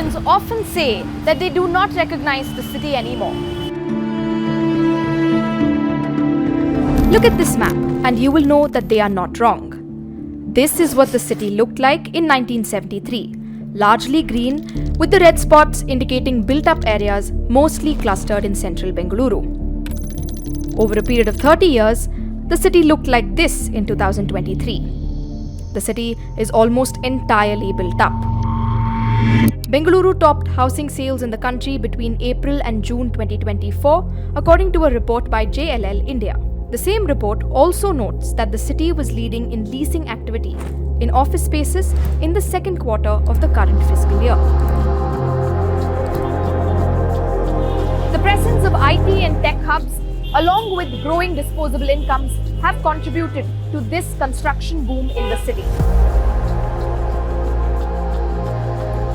Bengaloreans often say that they do not recognize the city anymore. Look at this map and you will know that they are not wrong. This is what the city looked like in 1973, largely green with the red spots indicating built-up areas mostly clustered in central Bengaluru. Over a period of 30 years, the city looked like this in 2023. The city is almost entirely built up. Bengaluru topped housing sales in the country between April and June 2024, according to a report by JLL India. The same report also notes that the city was leading in leasing activity in office spaces in the second quarter of the current fiscal year. The presence of IT and tech hubs, along with growing disposable incomes, have contributed to this construction boom in the city.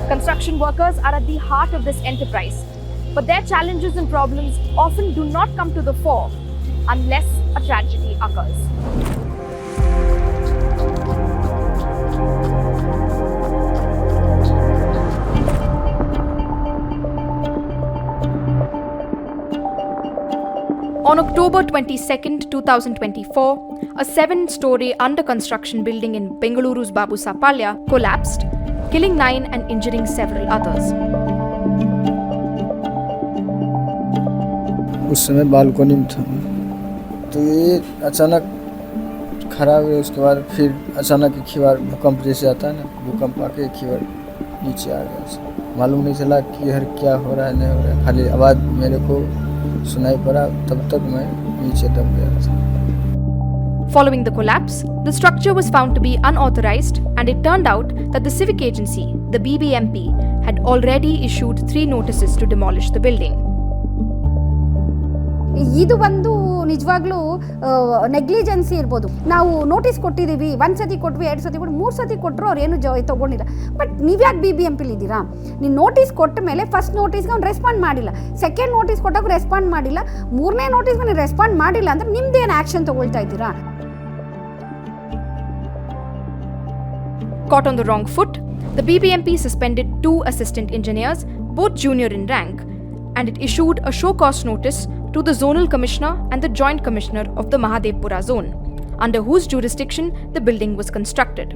Construction workers are at the heart of this enterprise, but their challenges and problems often do not come to the fore unless a tragedy occurs. On October 22nd, 2024, a 7-story under-construction building in Bengaluru's Babusapalya collapsed, killing 9 and injuring several others. उस समय balcony में था तो ये अचानक खराब है। उसके बाद फिर अचानक एक ही बार भूकंप जैसे आता है ना, भूकंप आके एक ही बार नीचे आ गया। मालूम नहीं चला कि यार क्या हो रहा है नहीं हो रहा है, खाली आवाज़ मेरे को सुनाई पड़ा, तब तक मैं नीचे दब गया था। Following the collapse, the structure was found to be unauthorized and it turned out that the civic agency, the BBMP, had already issued 3 notices to demolish the building. ಇದು ಒಂದು ನಿಜವಾಗ್ಲೂ ನೆಗ್ಲಿಜೆನ್ಸಿ ಇರ್ಬೋದು. ನಾವು ನೋಟಿಸ್ ಕೊಟ್ಟಿದ್ದೀವಿ, 1 ಸತಿ ಕೊಟ್ವಿ, 2 ಸತಿ ಕೊಟ್ಟು 3 ಸತಿ ಕೊಟ್ಟರು ಅವ್ರು ಏನು ತೊಗೊಂಡಿಲ್ಲ. ಬಟ್ ನೀವ್ಯಾಕೆ BBMPಲಿ ಇದ್ದೀರಾ? ನೀವು ನೋಟಿಸ್ ಕೊಟ್ಟ ಮೇಲೆ ಫಸ್ಟ್ ನೋಟಿಸ್ಗೆ ಅವ್ನು ರೆಸ್ಪಾಂಡ್ ಮಾಡಿಲ್ಲ, ಸೆಕೆಂಡ್ ನೋಟಿಸ್ ಕೊಟ್ಟಾಗ ರೆಸ್ಪಾಂಡ್ ಮಾಡಿಲ್ಲ, 3ನೇ ನೋಟಿಸ್ಗೆ ನೀವು ರೆಸ್ಪಾಂಡ್ ಮಾಡಿಲ್ಲ ಅಂದರೆ ನಿಮ್ದೇನು ಆ್ಯಕ್ಷನ್ ತೊಗೊಳ್ತಾ ಇದ್ದೀರಾ? Caught on the wrong foot, the BBMP suspended 2 assistant engineers, both junior in rank, and it issued a show cause notice to the zonal commissioner and the joint commissioner of the Mahadevpura zone, under whose jurisdiction the building was constructed.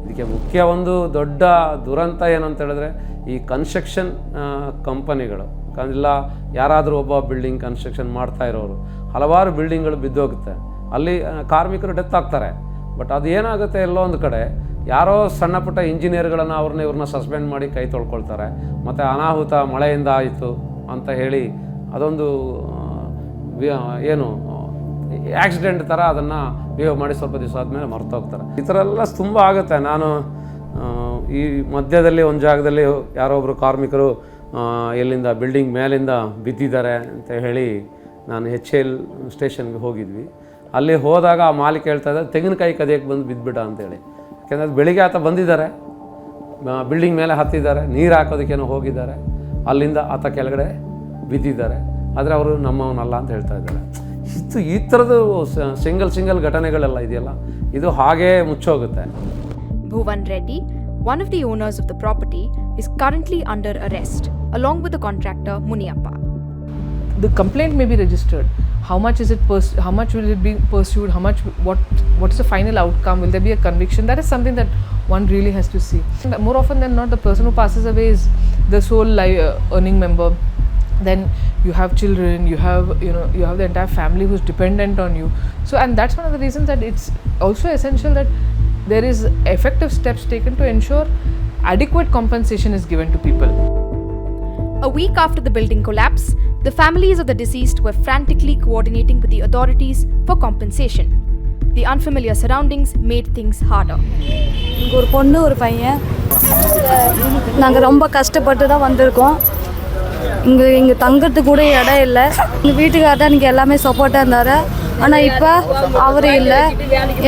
ಇದಕ್ಕೆ ಮುಖ್ಯ ಒಂದು ದೊಡ್ಡ ದುರಂತ ಏನಂತ ಹೇಳಿದ್ರೆ ಈ construction ಕಂಪನಿಗಳು ಇಲ್ಲ, ಯಾರಾದರೂ ಒಬ್ಬ ಬಿಲ್ಡಿಂಗ್ ಕನ್ಸ್ಟ್ರಕ್ಷನ್ ಮಾಡ್ತಾ ಇರೋರು ಹಲವಾರು ಬಿಲ್ಡಿಂಗ್ಗಳು ಬಿದ್ದೋಗುತ್ತೆ, ಅಲ್ಲಿ ಕಾರ್ಮಿಕರು ಡೆತ್ ಆಗ್ತಾರೆ. ಬಟ್ ಅದು ಏನಾಗುತ್ತೆ, ಎಲ್ಲೋ ಒಂದು ಕಡೆ ಯಾರೋ ಸಣ್ಣ ಪುಟ್ಟ ಇಂಜಿನಿಯರ್ಗಳನ್ನು ಇವ್ರನ್ನ ಸಸ್ಪೆಂಡ್ ಮಾಡಿ ಕೈ ತೊಳ್ಕೊಳ್ತಾರೆ, ಮತ್ತು ಅನಾಹುತ ಮಳೆಯಿಂದ ಆಯಿತು ಅಂತ ಹೇಳಿ ಅದೊಂದು ಏನು ಆಕ್ಸಿಡೆಂಟ್ ಥರ ಅದನ್ನು ಬಿಹೇವ್ ಮಾಡಿ ಸ್ವಲ್ಪ ದಿವಸ ಆದಮೇಲೆ ಮರ್ತೋಗ್ತಾರೆ. ಈ ಥರ ಎಲ್ಲ ತುಂಬ ಆಗುತ್ತೆ. ನಾನು ಈ ಮಧ್ಯದಲ್ಲಿ ಒಂದು ಜಾಗದಲ್ಲಿ ಯಾರೋ ಒಬ್ಬರು ಕಾರ್ಮಿಕರು ಎಲ್ಲಿಂದ ಬಿಲ್ಡಿಂಗ್ ಮೇಲಿಂದ ಬಿದ್ದಿದ್ದಾರೆ ಅಂತ ಹೇಳಿ ನಾನು HL ಸ್ಟೇಷನ್ಗೆ ಹೋಗಿದ್ವಿ. ಅಲ್ಲಿ ಹೋದಾಗ ಆ ಮಾಲೀಕ ಹೇಳ್ತಾ ಇದ್ದ ತೆಂಗಿನಕಾಯಿ ಕದಿಯಕ್ಕೆ ಬಂದು ಬಿದ್ದುಬಿಟ್ಟ ಅಂತೇಳಿ. ಯಾಕೆಂದರೆ ಅದು ಬೆಳಿಗ್ಗೆ ಆತ ಬಂದಿದ್ದಾರೆ, ಬಿಲ್ಡಿಂಗ್ ಮೇಲೆ ಹತ್ತಿದ್ದಾರೆ, ನೀರು ಹಾಕೋದಕ್ಕೇನೋ ಹೋಗಿದ್ದಾರೆ, ಅಲ್ಲಿಂದ ಆತ ಕೆಳಗಡೆ ಬಿದ್ದಿದ್ದಾರೆ, ಆದರೆ ಅವರು ನಮ್ಮವನಲ್ಲ ಅಂತ ಹೇಳ್ತಾ ಇದ್ದಾರೆ. ಈ ಥರದ್ದು ಸಿಂಗಲ್ ಘಟನೆಗಳೆಲ್ಲ ಇದೆಯಲ್ಲ, ಇದು ಹಾಗೇ ಮುಚ್ಚೋಗುತ್ತೆ. Bhuvan Reddy, one of the owners of the property, is currently under arrest, along with the contractor Muniappa. The complaint may be registered. How much is it? How much will it be pursued? How much? What's the final outcome? Will there be a conviction? That is something that one really has to see. More often than not, the person who passes away is the sole earning member. Then you have children, you have the entire family who's dependent on you. So, and that's one of the reasons that it's also essential that there is effective steps taken to ensure adequate compensation is given to people. A week after the building collapse, the families of the deceased were frantically coordinating with the authorities for compensation. The unfamiliar surroundings made things harder. ஒரு பொண்ணு ஒரு பையன், நாங்கள் ரொம்ப கஷ்டப்பட்டு தான் வந்திருக்கோம். இங்கே தங்கிறதுக்கு கூட இடம் இல்லை. எங்கள் வீட்டுக்காரர் தான் எனக்கு எல்லாமே சப்போர்ட்டாக இருந்தார். ஆனால் இப்போ அவர் இல்லை.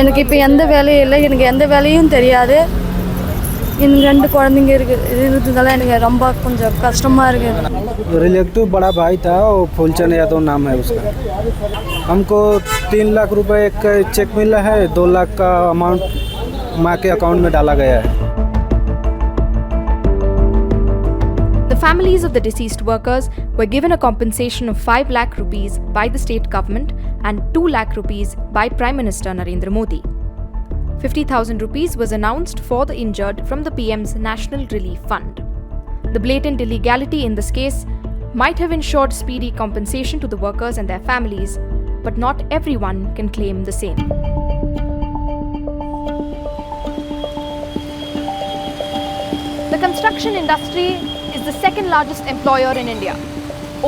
எனக்கு இப்போ எந்த வேலையும் இல்லை, எனக்கு எந்த வேலையும் தெரியாது. எனக்கு 2 குழந்தைங்க இருக்கிறதுனால எனக்கு ரொம்ப கொஞ்சம் கஷ்டமாக இருக்குது. रिलेटिव बड़ा भाई था, वो फूलचंद यादव नाम है उसका। हमको 3 लाख रुपए का चेक मिला है, 2 लाख का अमाउंट माँ के अकाउंट में डाला गया है। families of the deceased workers were given a compensation of 5 lakh rupees by the state government and 2 lakh rupees by Prime Minister Narendra Modi. 50,000 rupees was announced for the injured from the PM's National Relief Fund. The blatant illegality in this case might have ensured speedy compensation to the workers and their families, but not everyone can claim the same. The construction industry is the second largest employer in India,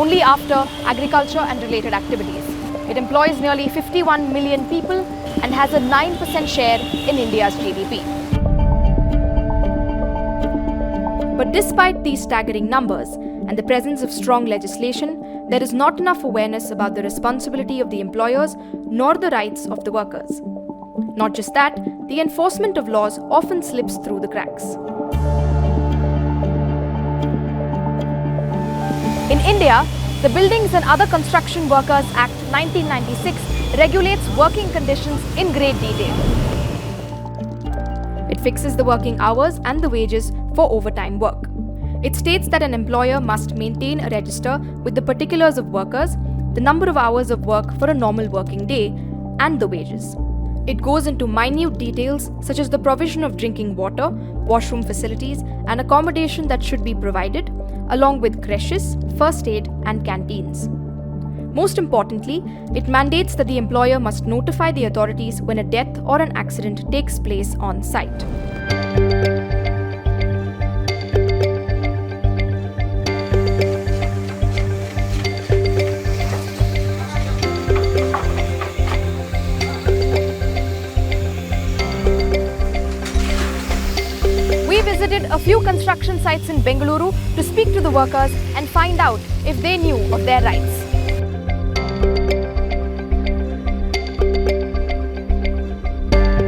only after agriculture and related activities. It employs nearly 51 million people and has a 9% share in India's GDP. But despite these staggering numbers and the presence of strong legislation, there is not enough awareness about the responsibility of the employers nor the rights of the workers. Not just that, the enforcement of laws often slips through the cracks. In India, the Buildings and Other Construction Workers Act 1996 regulates working conditions in great detail. It fixes the working hours and the wages for overtime work. It states that an employer must maintain a register with the particulars of workers, the number of hours of work for a normal working day, and the wages. It goes into minute details such as the provision of drinking water, washroom facilities, and accommodation that should be provided, along with creches, first aid, and canteens. Most importantly, it mandates that the employer must notify the authorities when a death or an accident takes place on site. We visited a few construction sites in Bengaluru to speak to the workers and find out if they knew of their rights.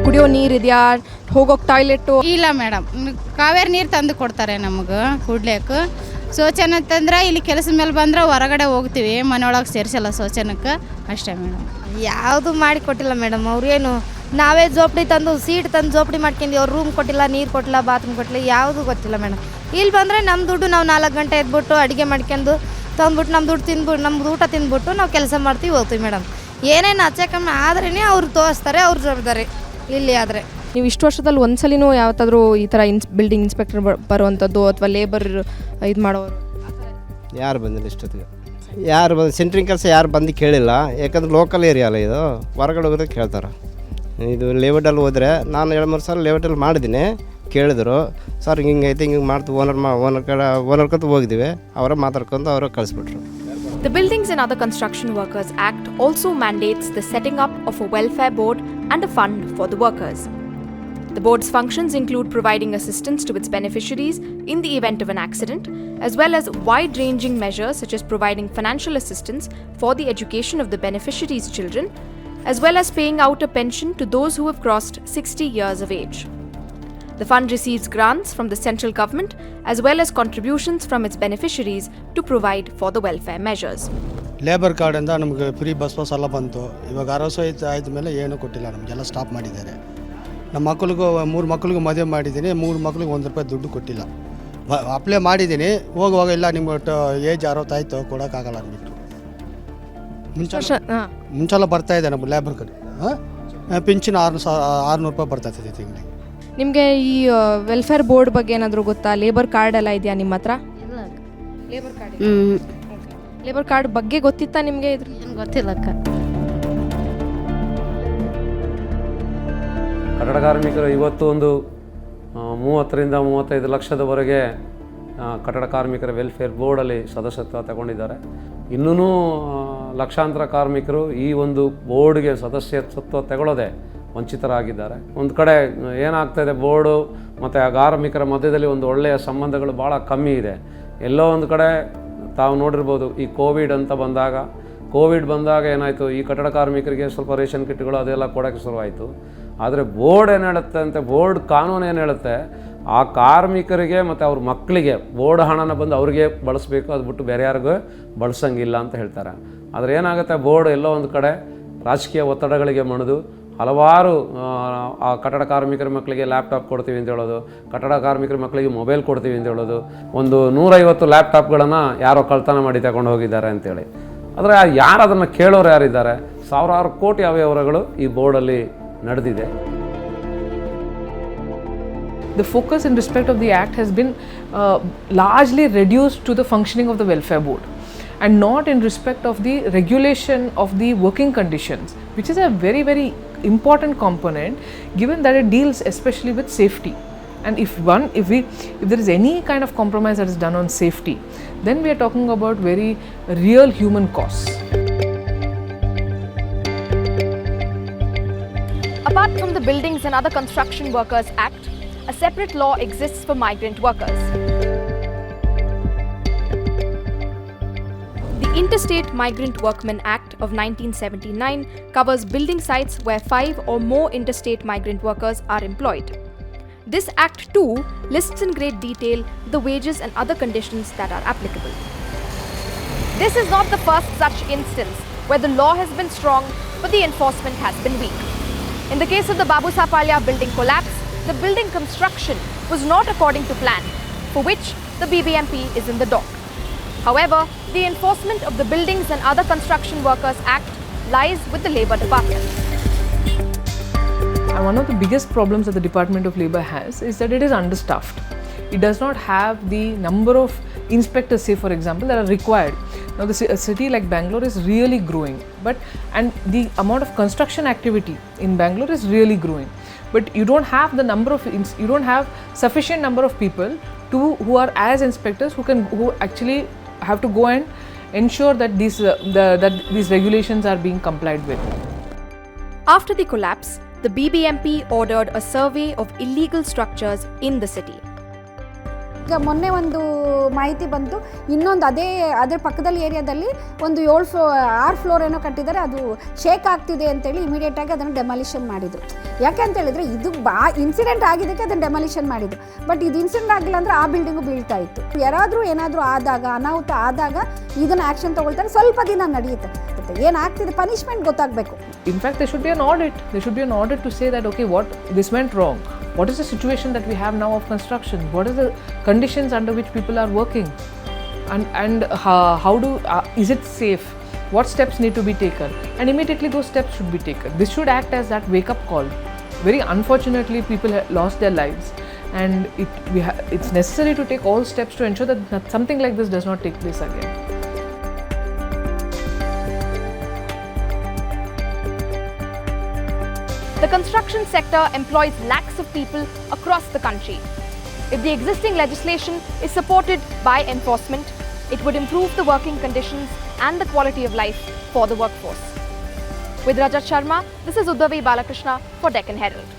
ಕುಡಿಯೋ ನೀರಿದೆಯಾ, ಹೋಗೋಕೆ toilet? ಇಲ್ಲ madam, Kaveri ನೀರು ತಂದು ಕೊಡ್ತಾರೆ ನಮಗೆ ಕುಡ್ಲಿಕ್ಕೆ. ಶೌಚಾಲಯ ಅಂತಂದ್ರೆ ಇಲ್ಲಿ ಕೆಲಸದ ಮೇಲೆ ಬಂದ್ರೆ ಹೊರಗಡೆ ಹೋಗ್ತೀವಿ, ಮನೆಯೊಳಗೆ ಸೇರಿಸಲ್ಲ ಶೌಚಾಲಯಕ್ಕೆ, ಅಷ್ಟೇ ಮೇಡಮ್. ಯಾವುದು ಮಾಡಿ ಕೊಟ್ಟಿಲ್ಲ ಮೇಡಮ್. ಅವ್ರೇನು ನಾವೇ ಜೋಪಡಿ ತಂದು ಸೀಟ್ ತಂದು ಜೋಪಡಿ ಮಾಡ್ಕೊಂಡು ಅವ್ರು ರೂಮ್ ಕೊಟ್ಟಿಲ್ಲ, ನೀರು ಕೊಟ್ಟಿಲ್ಲ, ಬಾತ್ರೂಮ್ ಕೊಟ್ಟಿಲ್ಲ, ಯಾವುದೂ ಗೊತ್ತಿಲ್ಲ ಮೇಡಮ್. ಇಲ್ಲಿ ಬಂದರೆ ನಮ್ಮ ದುಡ್ಡು ನಾವು 4 ಗಂಟೆ ಎದ್ಬಿಟ್ಟು ಅಡುಗೆ ಮಾಡ್ಕೊಂಡು ತಂದ್ಬಿಟ್ಟು ನಮ್ಮ ದುಡ್ಡು ತಿಂದ್ಬಿಟ್ಟು ನಮ್ದು ಊಟ ತಿಂದ್ಬಿಟ್ಟು ನಾವು ಕೆಲಸ ಮಾಡ್ತೀವಿ, ಹೋಗ್ತೀವಿ ಮೇಡಮ್. ಏನೇನು ಹೆಚ್ಚು ಕಮ್ಮಿ ಆದ್ರೇ ಅವ್ರು ತೋರಿಸ್ತಾರೆ, ಅವ್ರು ಜವಾಬ್ದಾರಿ. ಇಲ್ಲಿ ಆದರೆ ನೀವು ಇಷ್ಟು ವರ್ಷದಲ್ಲಿ ಒಂದ್ಸಲಿನೂ ಯಾವತ್ತಾದರೂ ಈ ಥರ ಬಿಲ್ಡಿಂಗ್ ಇನ್ಸ್ಪೆಕ್ಟರ್ ಬರುವಂಥದ್ದು ಅಥವಾ ಲೇಬರ್ ಇದು ಮಾಡೋರು ಯಾರು ಬಂದಿಲ್ಲ ಇಷ್ಟೊತ್ತಿಗೆ? ಯಾರು ಬಂದು ಸೆಂಟ್ರಿಂಗ್ ಕೆಲಸ ಯಾರು ಬಂದು ಕೇಳಿಲ್ಲ. ಯಾಕಂದ್ರೆ ಲೋಕಲ್ ಏರಿಯಾ ಅಲ್ಲ ಇದು, ಹೊರಗಡೆ ಹೋಗೋದು ಕೇಳ್ತಾರೆ. ಇದು ಲೇಔಟಲ್ಲಿ ಹೋದರೆ ನಾನು 2-3 ಸಲ ಲೇಔಟಲ್ಲಿ ಮಾಡಿದ್ದೀನಿ, ಕೇಳಿದ್ರು ಸರ್ ಹಿಂಗೆ ಐತೆ ಹಿಂಗೆ ಮಾಡ್ತೀವಿ, ಓನರ್ ಕತ್ತು ಹೋಗಿದ್ದೀವಿ, ಅವರ ಮಾತಾಡ್ಕೊಂಡು ಅವರ ಕಳಿಸ್ಬಿಟ್ರು. The Buildings and Other Construction Workers Act also mandates the setting up of a welfare board and a fund for the workers. The board's functions include providing assistance to its beneficiaries in the event of an accident, as well as wide-ranging measures such as providing financial assistance for the education of the beneficiaries' children, as well as paying out a pension to those who have crossed 60 years of age. The fund receives grants from the central government as well as contributions from its beneficiaries to provide for the welfare measures. Labour ಕಾರ್ಡಿಂದ ನಮಗೆ free bus ಎಲ್ಲ ಬಂತು. ಇವಾಗ 60 ಆಯ್ತ ಮೇಲೆ ಏನೂ ಕೊಟ್ಟಿಲ್ಲ, ನಮಗೆಲ್ಲ ಸ್ಟಾಪ್ ಮಾಡಿದ್ದಾರೆ. ನಮ್ಮ ಮಕ್ಕಳಿಗೂ 3 ಮಕ್ಕಳಿಗೂ ಮದುವೆ ಮಾಡಿದ್ದೀನಿ, 3 ಮಕ್ಕಳಿಗೆ ₹1 ದುಡ್ಡು ಕೊಟ್ಟಿಲ್ಲ. ಅಪ್ಲೈ ಮಾಡಿದ್ದೀನಿ, ಹೋಗುವಾಗ ಇಲ್ಲ ನಿಮ್ಮ ಏಜ್ 60 ಆಯಿತು ಕೊಡೋಕ್ಕಾಗಲ್ಲ ಅಂದ್ಬಿಟ್ಟು. ಮುಂಚೆಲ್ಲ ಬರ್ತಾಯಿದೆ ನಮ್ಮ ಲೇಬರ್ ಕಾರ್ಡ್, ಪಿಂಚಿನ ₹600 ಬರ್ತಾಯಿದೆ ತಿಂಗಳಿಗೆ. ನಿಮಗೆ ಈ ವೆಲ್ಫೇರ್ ಬೋರ್ಡ್ ಬಗ್ಗೆ ಏನಾದರೂ ಗೊತ್ತಾ? ಲೇಬರ್ ಕಾರ್ಡ್ ಎಲ್ಲ ಇದೆಯಾ ನಿಮ್ಮ ಹತ್ರ? ಲೇಬರ್ ಕಾರ್ಡ್ ಲೇಬರ್ ಕಾರ್ಡ್ ಬಗ್ಗೆ ಗೊತ್ತಿತ್ತಾ ನಿಮಗೆ? ಇದ್ರ ಗೊತ್ತಿಲ್ಲಕ್ಕ. ಕಟ್ಟಡ ಕಾರ್ಮಿಕರು ಇವತ್ತು ಒಂದು 30ರಿಂದ 35 ಲಕ್ಷದವರೆಗೆ ಕಟ್ಟಡ ಕಾರ್ಮಿಕರ ವೆಲ್ಫೇರ್ ಬೋರ್ಡಲ್ಲಿ ಸದಸ್ಯತ್ವ ತಗೊಂಡಿದ್ದಾರೆ. ಇನ್ನೂ ಲಕ್ಷಾಂತರ ಕಾರ್ಮಿಕರು ಈ ಒಂದು ಬೋರ್ಡ್ಗೆ ಸದಸ್ಯತ್ವ ತಗೊಳ್ಳೋದೆ ವಂಚಿತರಾಗಿದ್ದಾರೆ. ಒಂದು ಕಡೆ ಏನಾಗ್ತಾಯಿದೆ, ಬೋರ್ಡು ಮತ್ತು ಆ ಕಾರ್ಮಿಕರ ಮಧ್ಯದಲ್ಲಿ ಒಂದು ಒಳ್ಳೆಯ ಸಂಬಂಧಗಳು ಭಾಳ ಕಮ್ಮಿ ಇದೆ. ಎಲ್ಲೋ ಒಂದು ಕಡೆ ತಾವು ನೋಡಿರ್ಬೋದು, ಈ ಕೋವಿಡ್ ಬಂದಾಗ ಏನಾಯಿತು, ಈ ಕಟ್ಟಡ ಕಾರ್ಮಿಕರಿಗೆ ಸ್ವಲ್ಪ ರೇಷನ್ ಕಿಟ್ಗಳು ಅದೆಲ್ಲ ಕೊಡೋಕ್ಕೆ ಶುರುವಾಯಿತು. ಆದರೆ ಬೋರ್ಡ್ ಏನು ಹೇಳುತ್ತೆ ಅಂತ, ಬೋರ್ಡ್ ಕಾನೂನು ಏನು ಹೇಳುತ್ತೆ, ಆ ಕಾರ್ಮಿಕರಿಗೆ ಮತ್ತು ಅವ್ರ ಮಕ್ಕಳಿಗೆ ಬೋರ್ಡ್ ಹಣನ ಬಂದು ಅವ್ರಿಗೆ ಬಳಸಬೇಕು, ಅದು ಬಿಟ್ಟು ಬೇರೆ ಯಾರಿಗೂ ಬಳಸಂಗಿಲ್ಲ ಅಂತ ಹೇಳ್ತಾರೆ. ಆದರೆ ಏನಾಗುತ್ತೆ, ಬೋರ್ಡ್ ಎಲ್ಲೋ ಒಂದು ಕಡೆ ರಾಜಕೀಯ ಒತ್ತಡಗಳಿಗೆ ಮಣಿದು ಹಲವಾರು ಆ ಕಟ್ಟಡ ಕಾರ್ಮಿಕರ ಮಕ್ಕಳಿಗೆ ಲ್ಯಾಪ್ಟಾಪ್ ಕೊಡ್ತೀವಿ ಅಂತ ಹೇಳೋದು, ಕಟ್ಟಡ ಕಾರ್ಮಿಕರ ಮಕ್ಕಳಿಗೆ ಮೊಬೈಲ್ ಕೊಡ್ತೀವಿ ಅಂತ ಹೇಳೋದು, ಒಂದು 150 ಲ್ಯಾಪ್ಟಾಪ್ಗಳನ್ನು ಯಾರೋ ಕಳ್ತನ ಮಾಡಿ ತಗೊಂಡು ಹೋಗಿದ್ದಾರೆ ಅಂತೇಳಿ. ಆದರೆ ಯಾರು ಅದನ್ನು ಕೇಳೋರು ಯಾರಿದ್ದಾರೆ? ಸಾವಿರಾರು ಕೋಟಿ ಅವ್ಯವಹಾರಗಳು ಈ ಬೋರ್ಡಲ್ಲಿ ನಡೆದಿದೆ. The focus in respect of the Act has been largely reduced to the functioning of the welfare board and not in respect of the regulation of the working conditions, which is a very, very important component given that it deals especially with safety. And if there is any kind of compromise that is done on safety, then we are talking about very real human costs. Apart from the Buildings and Other Construction Workers Act, a separate law exists for migrant workers. The Interstate Migrant Workmen Act of 1979 covers building sites where 5 or more interstate migrant workers are employed. This act too lists in great detail the wages and other conditions that are applicable. This is not the first such instance where the law has been strong but the enforcement has been weak. In the case of the Babusapalya building collapse, the building construction was not according to plan, for which the BBMP is in the dock. However, the enforcement of the Buildings and Other Construction Workers Act lies with the Labour Department. And one of the biggest problems that the Department of Labour has is that it is understaffed. It does not have the number of inspectors, say for example, that are required. Now a city like Bangalore is really growing, and the amount of construction activity in Bangalore is really growing. But you don't have you don't have sufficient number of people who are as inspectors who actually have to go and ensure that these regulations are being complied with. After the collapse, the BBMP ordered a survey of illegal structures in the city. ಈಗ ಮೊನ್ನೆ ಒಂದು ಮಾಹಿತಿ ಬಂತು, ಇನ್ನೊಂದು ಅದ್ರ ಪಕ್ಕದಲ್ಲಿ ಏರಿಯಾದಲ್ಲಿ ಒಂದು 6 ಫ್ಲೋರ್ ಏನೋ ಕಟ್ಟಿದ್ದಾರೆ, ಅದು ಶೇಕ್ ಆಗ್ತಿದೆ ಅಂತೇಳಿ ಇಮಿಡಿಯೇಟಾಗಿ ಅದನ್ನು ಡೆಮಾಲಿಷನ್ ಮಾಡಿದರು. ಯಾಕೆ ಅಂತ ಹೇಳಿದರೆ ಇದು ಇನ್ಸಿಡೆಂಟ್ ಆಗಿದ್ದಕ್ಕೆ ಅದನ್ನು ಡೆಮಾಲಿಷನ್ ಮಾಡಿದ್ರು. ಬಟ್ ಇದು ಇನ್ಸಿಡೆಂಟ್ ಆಗಿಲ್ಲ ಅಂದರೆ ಆ ಬಿಲ್ಡಿಂಗು ಬೀಳ್ತಾ ಇತ್ತು. ಏನಾದರೂ ಆದಾಗ, ಅನಾಹುತ ಆದಾಗ ಇದನ್ನು ಆ್ಯಕ್ಷನ್ ತೊಗೊಳ್ತಾರೆ, ಸ್ವಲ್ಪ ದಿನ ನಡೆಯುತ್ತೆ. ಏನಾಗ್ತಿದೆ ಪನಿಷ್ಮೆಂಟ್ ಗೊತ್ತಾಗಬೇಕು. In fact, there should be an audit. There should be an audit to say that, okay, this went wrong. What is the situation that we have now of construction? What are the conditions under which people are working? And how is it safe? What steps need to be taken? And immediately those steps should be taken. This should act as that wake-up call. Very unfortunately, people have lost their lives, and it's necessary to take all steps to ensure that something like this does not take place again. The construction sector employs lakhs of people across the country. If the existing legislation is supported by enforcement, it would improve the working conditions and the quality of life for the workforce. With Rajat Sharma, this is Udavi Balakrishna for Deccan Herald.